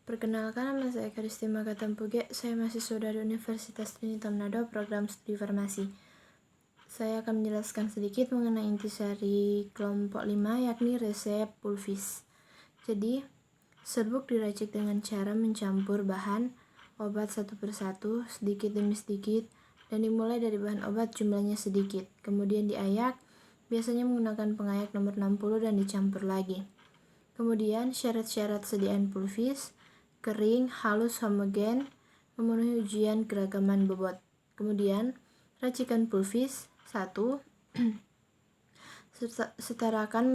Perkenalkan, nama saya Karistima Katampuge. Saya mahasiswa dari Universitas Trinita Manado, program studi farmasi. Saya akan menjelaskan sedikit mengenai intisari kelompok 5, yakni resep pulvis. Jadi, serbuk diracik dengan cara mencampur bahan obat satu persatu, sedikit demi sedikit, dan dimulai dari bahan obat jumlahnya sedikit. Kemudian diayak, biasanya menggunakan pengayak nomor 60 dan dicampur lagi. Kemudian syarat-syarat sediaan pulvis: kering, halus, homogen, memenuhi ujian keragaman bobot. Kemudian racikan pulvis: 1. Setarakan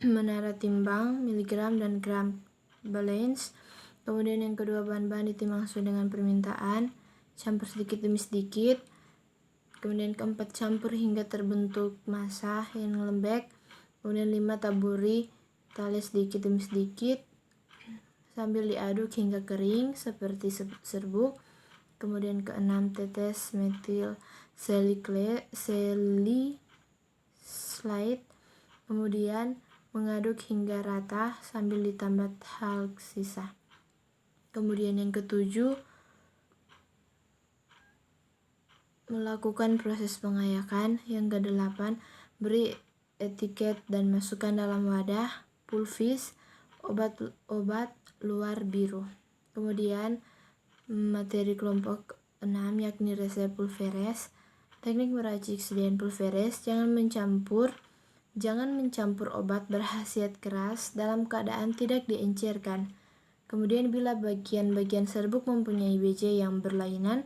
menara timbang miligram dan gram, balance. Kemudian yang kedua, bahan-bahan ditimbang sesuai dengan permintaan, campur sedikit demi sedikit. Kemudian keempat, campur hingga terbentuk massa yang lembek. Kemudian 5, taburi tali sedikit demi sedikit sambil diaduk hingga kering seperti serbuk. Kemudian ke-6, tetes metil salicylate. Kemudian mengaduk hingga rata sambil ditambah talc sisa. Kemudian yang ke-7, melakukan proses pengayakan. Yang ke-8, beri etiket dan masukkan dalam wadah pulvis obat luar biru. Kemudian materi kelompok 6, yakni resep pulveres. Teknik meracik sediaan pulveres: jangan mencampur obat berkhasiat keras dalam keadaan tidak diencerkan. Kemudian bila bagian-bagian serbuk mempunyai BJ yang berlainan,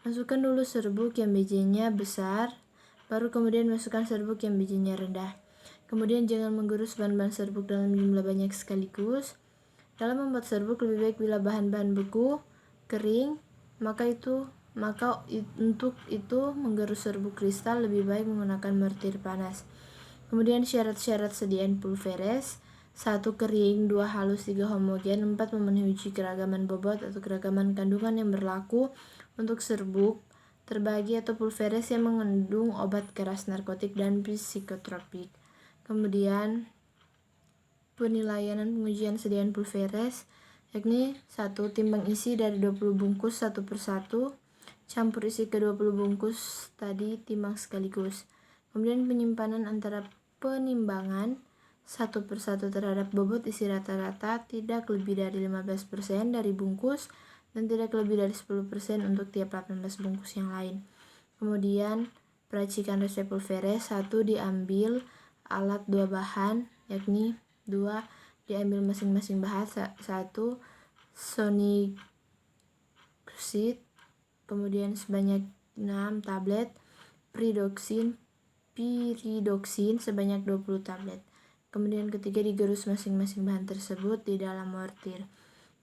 masukkan dulu serbuk yang BJ-nya besar, baru kemudian masukkan serbuk yang BJ-nya rendah. Kemudian jangan menggerus bahan-bahan serbuk dalam jumlah banyak sekaligus. Dalam membuat serbuk, lebih baik bila bahan-bahan beku, kering, maka untuk itu menggerus serbuk kristal lebih baik menggunakan mortir panas. Kemudian syarat-syarat sediaan pulveres: 1. Kering, 2. Halus, 3. Homogen, 4. Memenuhi uji keragaman bobot atau keragaman kandungan yang berlaku untuk serbuk terbagi atau pulveres yang mengandung obat keras, narkotik, dan psikotropik. Kemudian penilaian dan pengujian sediaan pulveres, yakni 1. Timbang isi dari 20 bungkus satu persatu, campur isi ke 20 bungkus tadi, timbang sekaligus. Kemudian penyimpanan antara penimbangan satu persatu terhadap bobot isi rata-rata tidak lebih dari 15% dari bungkus dan tidak lebih dari 10% untuk tiap 18 bungkus yang lain. Kemudian peracikan resep pulveres: 1. Diambil alat 2 bahan, yakni 2. Diambil masing-masing bahan: 1. Sonic, kemudian sebanyak 6 tablet, piridoksin sebanyak 20 tablet. Kemudian ketiga, digerus masing-masing bahan tersebut di dalam mortir.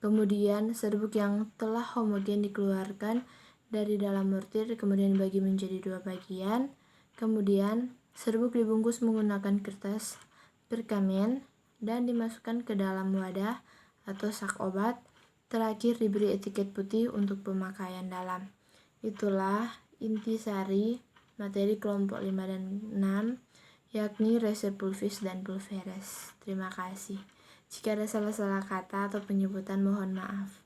Kemudian serbuk yang telah homogen dikeluarkan dari dalam mortir, kemudian dibagi menjadi 2 bagian. Kemudian serbuk dibungkus menggunakan kertas perkamen dan dimasukkan ke dalam wadah atau sak obat. Terakhir, diberi etiket putih untuk pemakaian dalam. Itulah intisari materi kelompok 5 dan 6, yakni resep pulvis dan pulveres. Terima kasih. Jika ada salah-salah kata atau penyebutan, mohon maaf.